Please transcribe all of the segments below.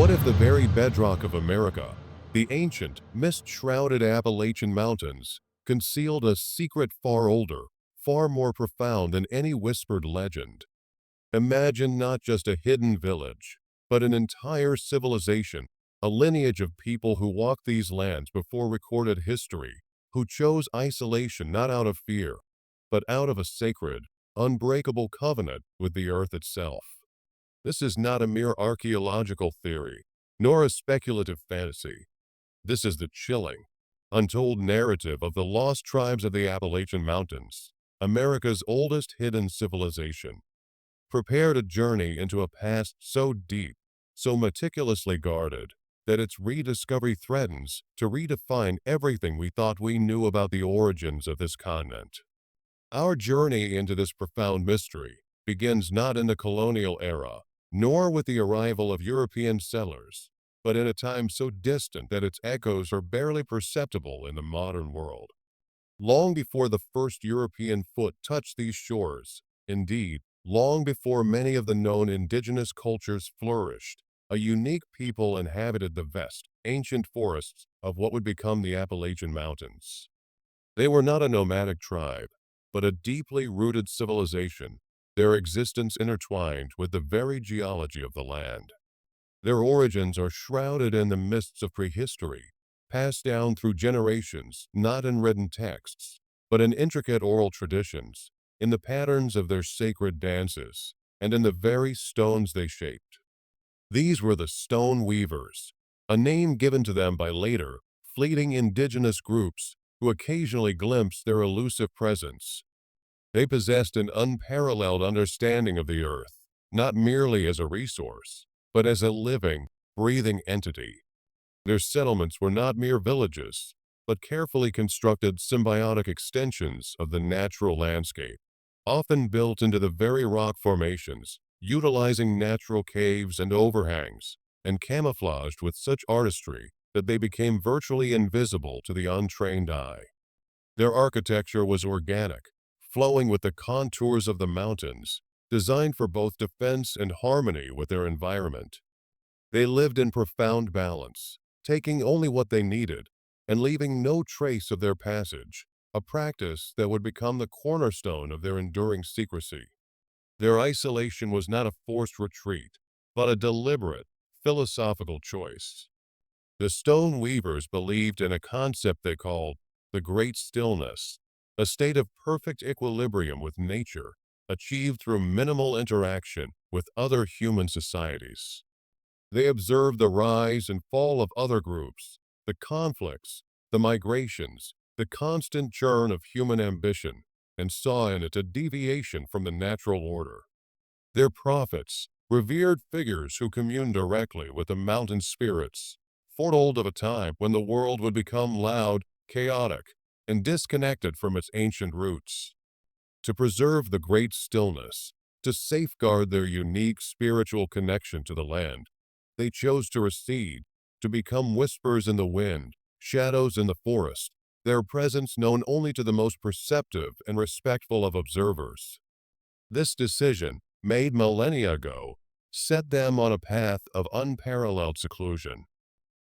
What if the very bedrock of America, the ancient, mist-shrouded Appalachian Mountains, concealed a secret far older, far more profound than any whispered legend? Imagine not just a hidden village, but an entire civilization, a lineage of people who walked these lands before recorded history, who chose isolation not out of fear, but out of a sacred, unbreakable covenant with the earth itself. This is not a mere archaeological theory, nor a speculative fantasy. This is the chilling, untold narrative of the lost tribes of the Appalachian Mountains, America's oldest hidden civilization. Prepare to journey into a past so deep, so meticulously guarded, that its rediscovery threatens to redefine everything we thought we knew about the origins of this continent. Our journey into this profound mystery begins not in the colonial era, nor with the arrival of European settlers, but in a time so distant that its echoes are barely perceptible in the modern world. Long before the first European foot touched these shores, indeed, long before many of the known indigenous cultures flourished, a unique people inhabited the vast, ancient forests of what would become the Appalachian Mountains. They were not a nomadic tribe, but a deeply rooted civilization, their existence intertwined with the very geology of the land. Their origins are shrouded in the mists of prehistory, passed down through generations, not in written texts, but in intricate oral traditions, in the patterns of their sacred dances, and in the very stones they shaped. These were the stone weavers, a name given to them by later, fleeting indigenous groups who occasionally glimpsed their elusive presence. They possessed an unparalleled understanding of the earth, not merely as a resource, but as a living, breathing entity. Their settlements were not mere villages, but carefully constructed symbiotic extensions of the natural landscape, often built into the very rock formations, utilizing natural caves and overhangs, and camouflaged with such artistry that they became virtually invisible to the untrained eye. Their architecture was organic, flowing with the contours of the mountains, designed for both defense and harmony with their environment. They lived in profound balance, taking only what they needed and leaving no trace of their passage, a practice that would become the cornerstone of their enduring secrecy. Their isolation was not a forced retreat, but a deliberate, philosophical choice. The stone weavers believed in a concept they called the Great Stillness, a state of perfect equilibrium with nature, achieved through minimal interaction with other human societies. They observed the rise and fall of other groups, the conflicts, the migrations, the constant churn of human ambition, and saw in it a deviation from the natural order. Their prophets, revered figures who communed directly with the mountain spirits, foretold of a time when the world would become loud, chaotic, and disconnected from its ancient roots. To preserve the great stillness, to safeguard their unique spiritual connection to the land, they chose to recede, to become whispers in the wind, shadows in the forest, their presence known only to the most perceptive and respectful of observers. This decision, made millennia ago, set them on a path of unparalleled seclusion.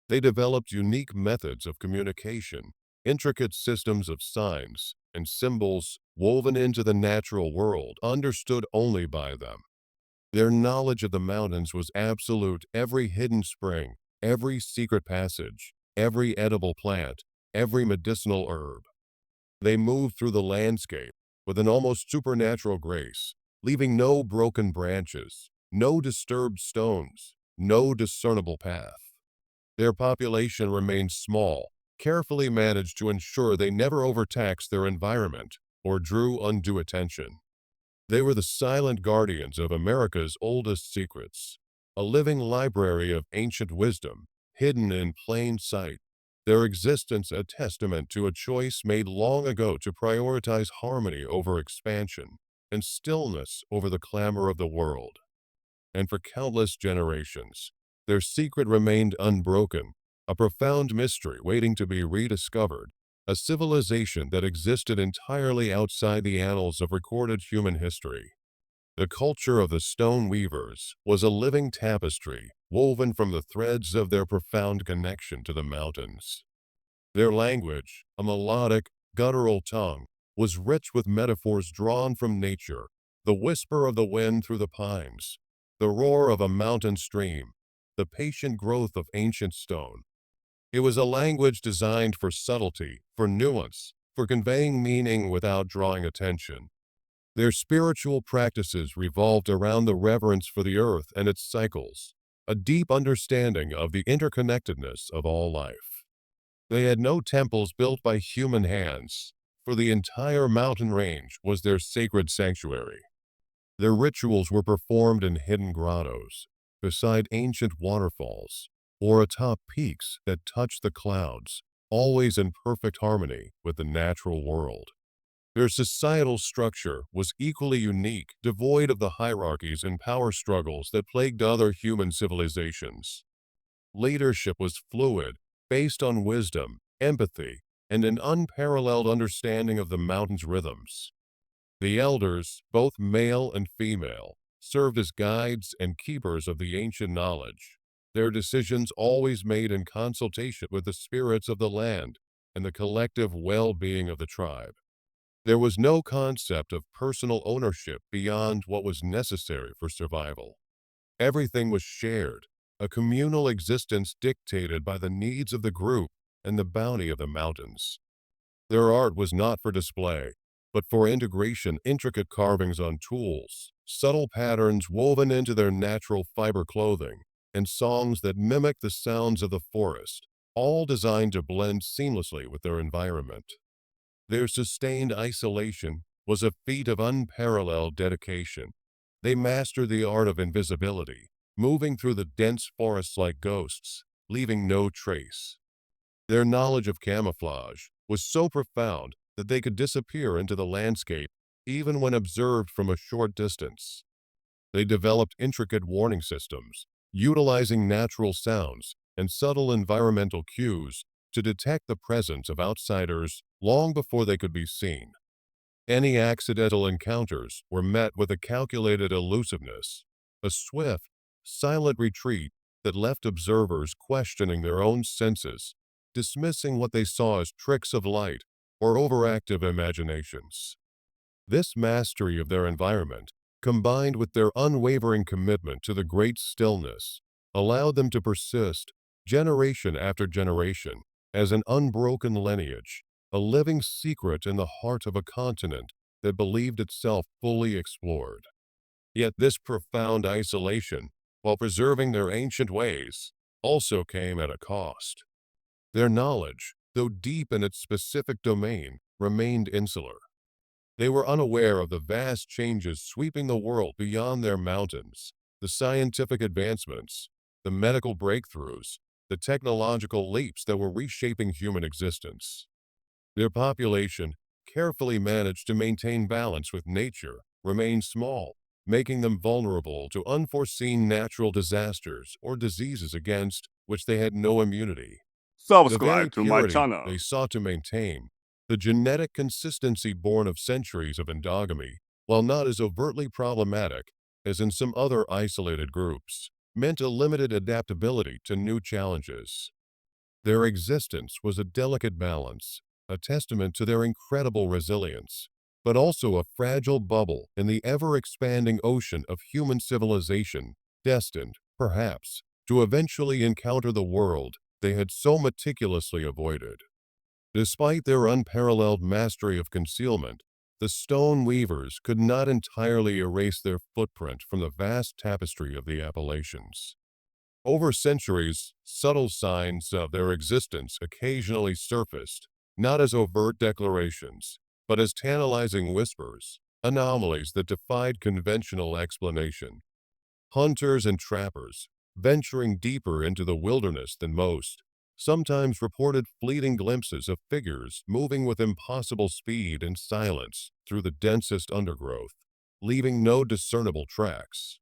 They developed unique methods of communication, intricate systems of signs and symbols woven into the natural world, understood only by them. Their knowledge of the mountains was absolute. Every hidden spring, every secret passage, every edible plant, every medicinal herb. They moved through the landscape with an almost supernatural grace, leaving no broken branches, no disturbed stones, no discernible path. Their population remained small, carefully managed to ensure they never overtaxed their environment or drew undue attention. They were the silent guardians of America's oldest secrets, a living library of ancient wisdom, hidden in plain sight, their existence a testament to a choice made long ago to prioritize harmony over expansion and stillness over the clamor of the world. And for countless generations, their secret remained unbroken, a profound mystery waiting to be rediscovered, a civilization that existed entirely outside the annals of recorded human history. The culture of the stone weavers was a living tapestry, woven from the threads of their profound connection to the mountains. Their language, a melodic, guttural tongue, was rich with metaphors drawn from nature, the whisper of the wind through the pines, the roar of a mountain stream, the patient growth of ancient stone. It was a language designed for subtlety, for nuance, for conveying meaning without drawing attention. Their spiritual practices revolved around the reverence for the earth and its cycles, a deep understanding of the interconnectedness of all life. They had no temples built by human hands, for the entire mountain range was their sacred sanctuary. Their rituals were performed in hidden grottos, beside ancient waterfalls, or atop peaks that touched the clouds, always in perfect harmony with the natural world. Their societal structure was equally unique, devoid of the hierarchies and power struggles that plagued other human civilizations. Leadership was fluid, based on wisdom, empathy, and an unparalleled understanding of the mountain's rhythms. The elders, both male and female, served as guides and keepers of the ancient knowledge, their decisions always made in consultation with the spirits of the land and the collective well-being of the tribe. There was no concept of personal ownership beyond what was necessary for survival. Everything was shared, a communal existence dictated by the needs of the group and the bounty of the mountains. Their art was not for display, but for integration, intricate carvings on tools, subtle patterns woven into their natural fiber clothing, and songs that mimic the sounds of the forest, all designed to blend seamlessly with their environment. Their sustained isolation was a feat of unparalleled dedication. They mastered the art of invisibility, moving through the dense forests like ghosts, leaving no trace. Their knowledge of camouflage was so profound that they could disappear into the landscape even when observed from a short distance. They developed intricate warning systems, utilizing natural sounds and subtle environmental cues to detect the presence of outsiders long before they could be seen. Any accidental encounters were met with a calculated elusiveness, a swift, silent retreat that left observers questioning their own senses, dismissing what they saw as tricks of light or overactive imaginations. This mastery of their environment, combined with their unwavering commitment to the great stillness, allowed them to persist, generation after generation, as an unbroken lineage, a living secret in the heart of a continent that believed itself fully explored. Yet this profound isolation, while preserving their ancient ways, also came at a cost. Their knowledge, though deep in its specific domain, remained insular. They were unaware of the vast changes sweeping the world beyond their mountains, the scientific advancements, the medical breakthroughs, the technological leaps that were reshaping human existence. Their population, carefully managed to maintain balance with nature, remained small, making them vulnerable to unforeseen natural disasters or diseases against which they had no immunity. The very Subscribe to my purity channel. they sought to maintain, the genetic consistency born of centuries of endogamy, while not as overtly problematic as in some other isolated groups, meant a limited adaptability to new challenges. Their existence was a delicate balance, a testament to their incredible resilience, but also a fragile bubble in the ever-expanding ocean of human civilization, destined, perhaps, to eventually encounter the world they had so meticulously avoided. Despite their unparalleled mastery of concealment, the stone weavers could not entirely erase their footprint from the vast tapestry of the Appalachians. Over centuries, subtle signs of their existence occasionally surfaced, not as overt declarations, but as tantalizing whispers, anomalies that defied conventional explanation. Hunters and trappers, venturing deeper into the wilderness than most, sometimes reported fleeting glimpses of figures moving with impossible speed and silence through the densest undergrowth, leaving no discernible tracks.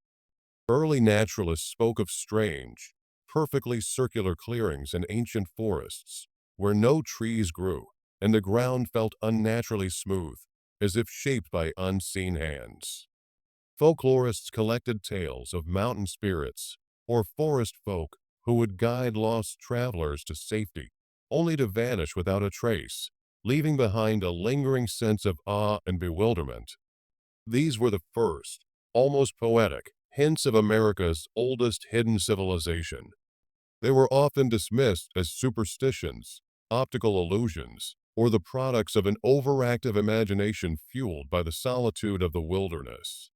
Early naturalists spoke of strange, perfectly circular clearings in ancient forests, where no trees grew, and the ground felt unnaturally smooth, as if shaped by unseen hands. Folklorists collected tales of mountain spirits, or forest folk who would guide lost travelers to safety, only to vanish without a trace, leaving behind a lingering sense of awe and bewilderment. These were the first, almost poetic, hints of America's oldest hidden civilization. They were often dismissed as superstitions, optical illusions, or the products of an overactive imagination fueled by the solitude of the wilderness.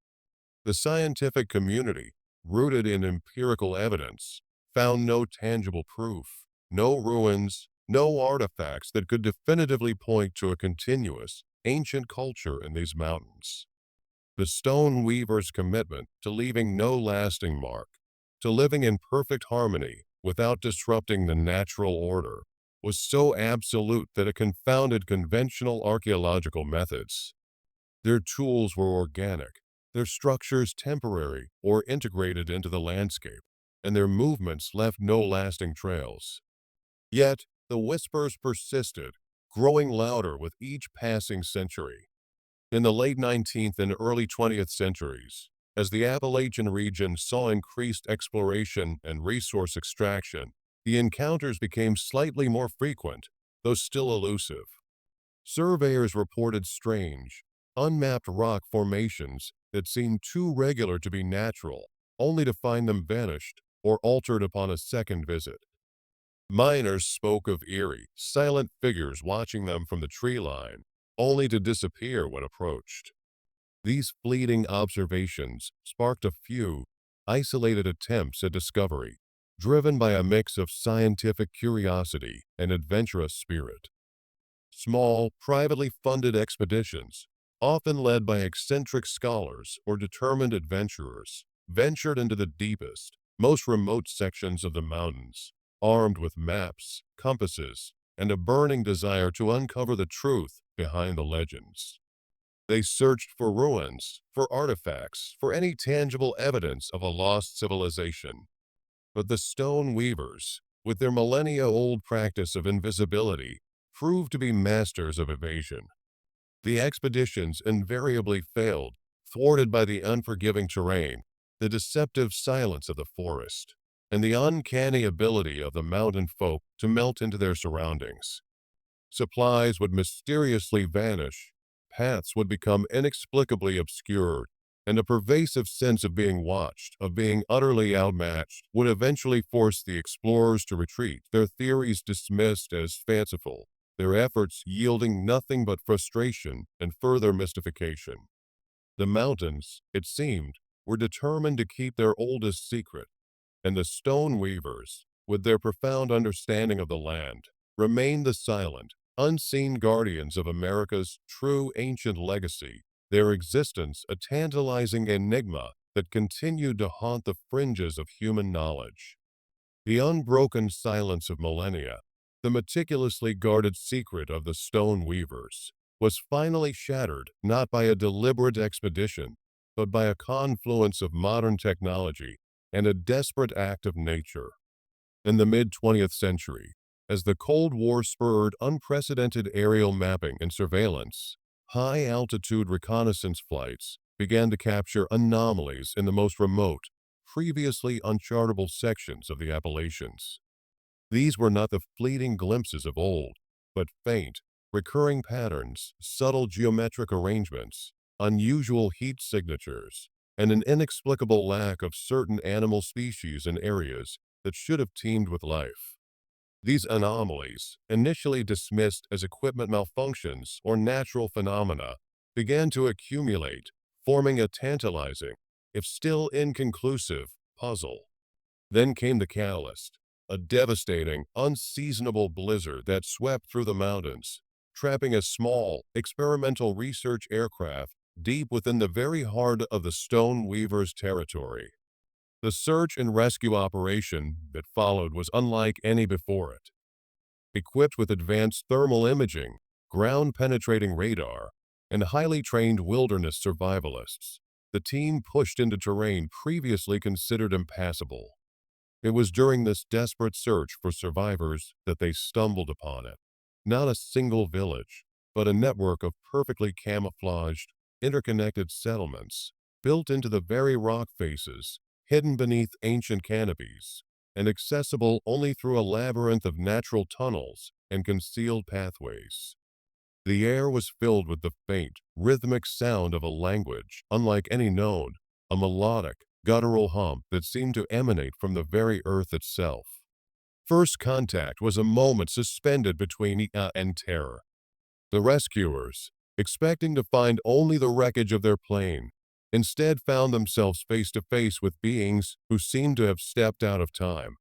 The scientific community, rooted in empirical evidence, found no tangible proof, no ruins, no artifacts that could definitively point to a continuous, ancient culture in these mountains. The stone weaver's commitment to leaving no lasting mark, to living in perfect harmony without disrupting the natural order, was so absolute that it confounded conventional archaeological methods. Their tools were organic, their structures temporary or integrated into the landscape, and their movements left no lasting trails. Yet, the whispers persisted, growing louder with each passing century. In the late 19th and early 20th centuries, as the Appalachian region saw increased exploration and resource extraction, the encounters became slightly more frequent, though still elusive. Surveyors reported strange, unmapped rock formations that seemed too regular to be natural, only to find them vanished or altered upon a second visit. Miners spoke of eerie, silent figures watching them from the tree line, only to disappear when approached. These fleeting observations sparked a few, isolated attempts at discovery, driven by a mix of scientific curiosity and adventurous spirit. Small, privately funded expeditions, often led by eccentric scholars or determined adventurers, ventured into the deepest, most remote sections of the mountains, armed with maps, compasses, and a burning desire to uncover the truth behind the legends. They searched for ruins, for artifacts, for any tangible evidence of a lost civilization. But the stone weavers, with their millennia-old practice of invisibility, proved to be masters of evasion. The expeditions invariably failed, thwarted by the unforgiving terrain, the deceptive silence of the forest, and the uncanny ability of the mountain folk to melt into their surroundings. Supplies would mysteriously vanish, paths would become inexplicably obscured, and a pervasive sense of being watched, of being utterly outmatched, would eventually force the explorers to retreat, their theories dismissed as fanciful, their efforts yielding nothing but frustration and further mystification. The mountains, it seemed, were determined to keep their oldest secret, and the stone weavers, with their profound understanding of the land, remained the silent, unseen guardians of America's true ancient legacy, their existence a tantalizing enigma that continued to haunt the fringes of human knowledge. The unbroken silence of millennia, the meticulously guarded secret of the stone weavers, was finally shattered not by a deliberate expedition, but by a confluence of modern technology and a desperate act of nature. In the mid-20th century, as the Cold War spurred unprecedented aerial mapping and surveillance, high-altitude reconnaissance flights began to capture anomalies in the most remote, previously unchartable sections of the Appalachians. These were not the fleeting glimpses of old, but faint, recurring patterns, subtle geometric arrangements, unusual heat signatures, and an inexplicable lack of certain animal species in areas that should have teemed with life. These anomalies, initially dismissed as equipment malfunctions or natural phenomena, began to accumulate, forming a tantalizing, if still inconclusive, puzzle. Then came the catalyst, a devastating, unseasonable blizzard that swept through the mountains, trapping a small, experimental research aircraft deep within the very heart of the stone weavers' territory. The search and rescue operation that followed was unlike any before it. Equipped with advanced thermal imaging, ground-penetrating radar, and highly trained wilderness survivalists, the team pushed into terrain previously considered impassable. It was during this desperate search for survivors that they stumbled upon it. Not a single village, but a network of perfectly camouflaged, interconnected settlements, built into the very rock faces, hidden beneath ancient canopies, and accessible only through a labyrinth of natural tunnels and concealed pathways. The air was filled with the faint, rhythmic sound of a language unlike any known, a melodic, guttural hum that seemed to emanate from the very earth itself. First contact was a moment suspended between awe and terror. The rescuers, expecting to find only the wreckage of their plane, instead found themselves face to face with beings who seemed to have stepped out of time.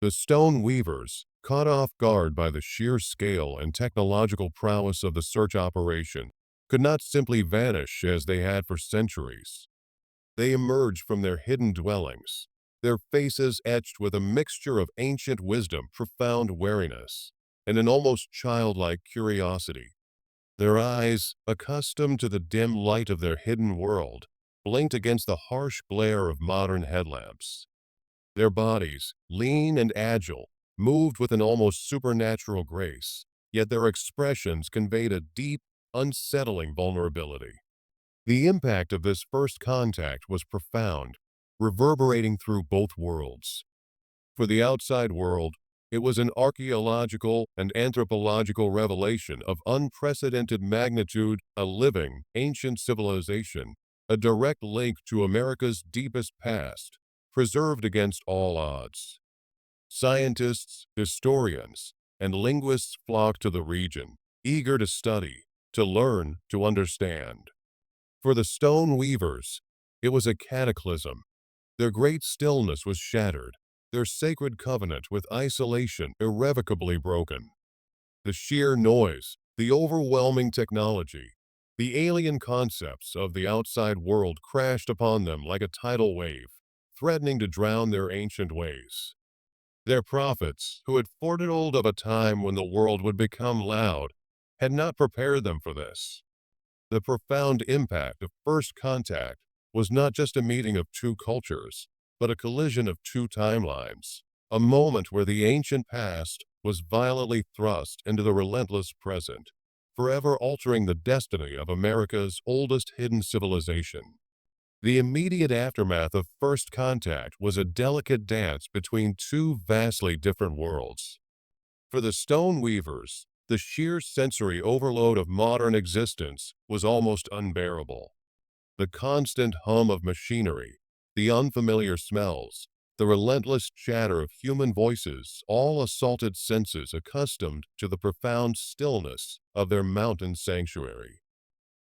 The stone weavers, caught off guard by the sheer scale and technological prowess of the search operation, could not simply vanish as they had for centuries. They emerged from their hidden dwellings, their faces etched with a mixture of ancient wisdom, profound wariness, and an almost childlike curiosity. Their eyes, accustomed to the dim light of their hidden world, blinked against the harsh glare of modern headlamps. Their bodies, lean and agile, moved with an almost supernatural grace, yet their expressions conveyed a deep, unsettling vulnerability. The impact of this first contact was profound, reverberating through both worlds. For the outside world, it was an archaeological and anthropological revelation of unprecedented magnitude, a living, ancient civilization, a direct link to America's deepest past, preserved against all odds. Scientists, historians, and linguists flocked to the region, eager to study, to learn, to understand. For the stone weavers, it was a cataclysm. Their great stillness was shattered, their sacred covenant with isolation irrevocably broken. The sheer noise, the overwhelming technology, the alien concepts of the outside world crashed upon them like a tidal wave, threatening to drown their ancient ways. Their prophets, who had foretold of a time when the world would become loud, had not prepared them for this. The profound impact of first contact was not just a meeting of two cultures, but a collision of two timelines, a moment where the ancient past was violently thrust into the relentless present, forever altering the destiny of America's oldest hidden civilization. The immediate aftermath of first contact was a delicate dance between two vastly different worlds. For the stone weavers, the sheer sensory overload of modern existence was almost unbearable. The constant hum of machinery, the unfamiliar smells, the relentless chatter of human voices all assaulted senses accustomed to the profound stillness of their mountain sanctuary.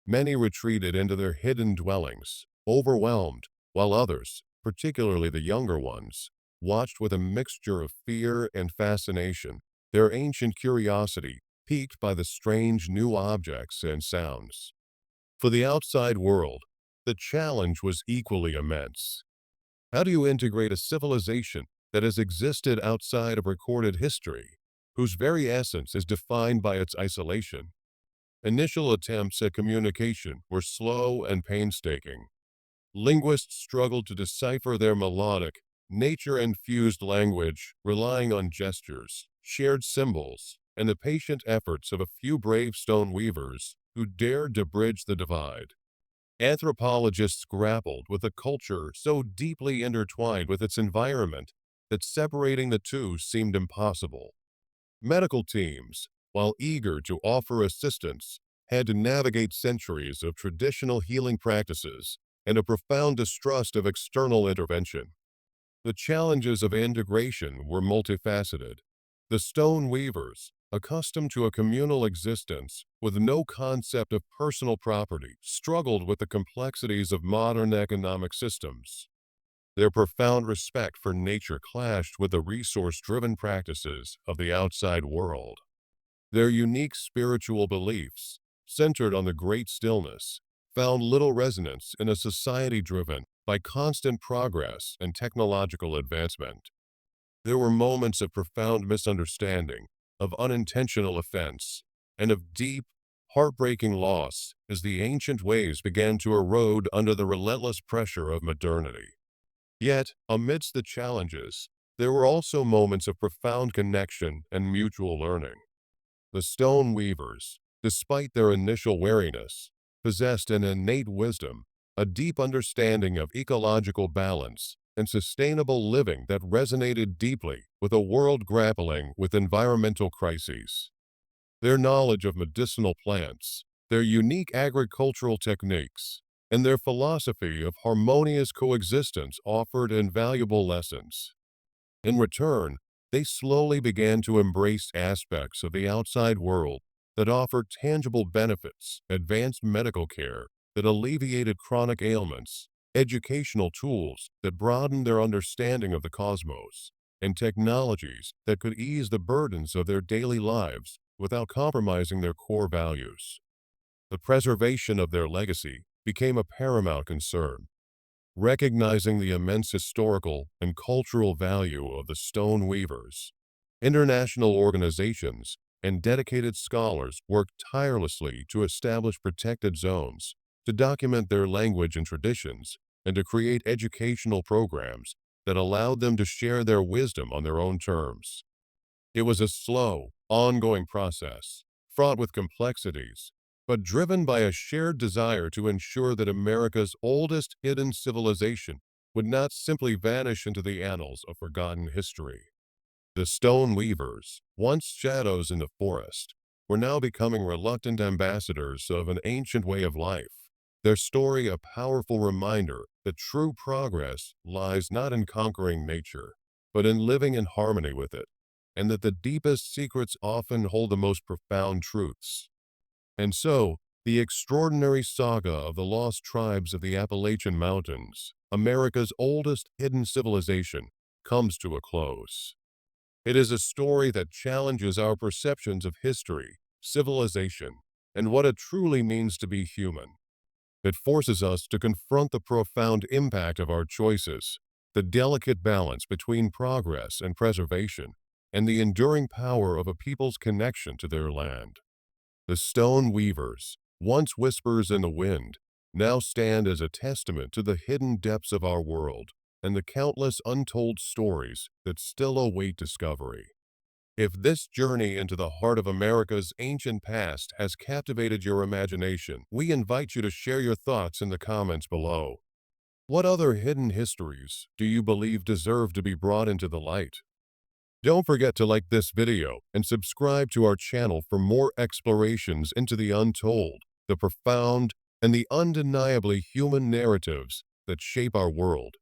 Many retreated into their hidden dwellings, overwhelmed, while others, particularly the younger ones, watched with a mixture of fear and fascination, their ancient curiosity piqued by the strange new objects and sounds. For the outside world, the challenge was equally immense. How do you integrate a civilization that has existed outside of recorded history, whose very essence is defined by its isolation? Initial attempts at communication were slow and painstaking. Linguists struggled to decipher their melodic, nature-infused language, relying on gestures, shared symbols, and the patient efforts of a few brave stone weavers who dared to bridge the divide. Anthropologists grappled with a culture so deeply intertwined with its environment that separating the two seemed impossible. Medical teams, while eager to offer assistance, had to navigate centuries of traditional healing practices and a profound distrust of external intervention. The challenges of integration were multifaceted. The stone weavers, accustomed to a communal existence with no concept of personal property, struggled with the complexities of modern economic systems. Their profound respect for nature clashed with the resource-driven practices of the outside world. Their unique spiritual beliefs, centered on the great stillness, found little resonance in a society driven by constant progress and technological advancement. There were moments of profound misunderstanding, of unintentional offense, and of deep, heartbreaking loss as the ancient ways began to erode under the relentless pressure of modernity. Yet, amidst the challenges, there were also moments of profound connection and mutual learning. The stone weavers, despite their initial wariness, possessed an innate wisdom, a deep understanding of ecological balance, and sustainable living that resonated deeply with a world grappling with environmental crises. Their knowledge of medicinal plants, their unique agricultural techniques, and their philosophy of harmonious coexistence offered invaluable lessons. In return, they slowly began to embrace aspects of the outside world that offered tangible benefits, advanced medical care that alleviated chronic ailments, educational tools that broadened their understanding of the cosmos, and technologies that could ease the burdens of their daily lives without compromising their core values. The preservation of their legacy became a paramount concern. Recognizing the immense historical and cultural value of the stone weavers, international organizations and dedicated scholars worked tirelessly to establish protected zones, to document their language and traditions, and to create educational programs that allowed them to share their wisdom on their own terms. It was a slow, ongoing process, fraught with complexities, but driven by a shared desire to ensure that America's oldest hidden civilization would not simply vanish into the annals of forgotten history. The stone weavers, once shadows in the forest, were now becoming reluctant ambassadors of an ancient way of life. Their story a powerful reminder that true progress lies not in conquering nature, but in living in harmony with it, and that the deepest secrets often hold the most profound truths. And so, the extraordinary saga of the lost tribes of the Appalachian Mountains, America's oldest hidden civilization, comes to a close. It is a story that challenges our perceptions of history, civilization, and what it truly means to be human. It forces us to confront the profound impact of our choices, the delicate balance between progress and preservation, and the enduring power of a people's connection to their land. The stone weavers, once whispers in the wind, now stand as a testament to the hidden depths of our world and the countless untold stories that still await discovery. If this journey into the heart of America's ancient past has captivated your imagination, we invite you to share your thoughts in the comments below. What other hidden histories do you believe deserve to be brought into the light? Don't forget to like this video and subscribe to our channel for more explorations into the untold, the profound, and the undeniably human narratives that shape our world.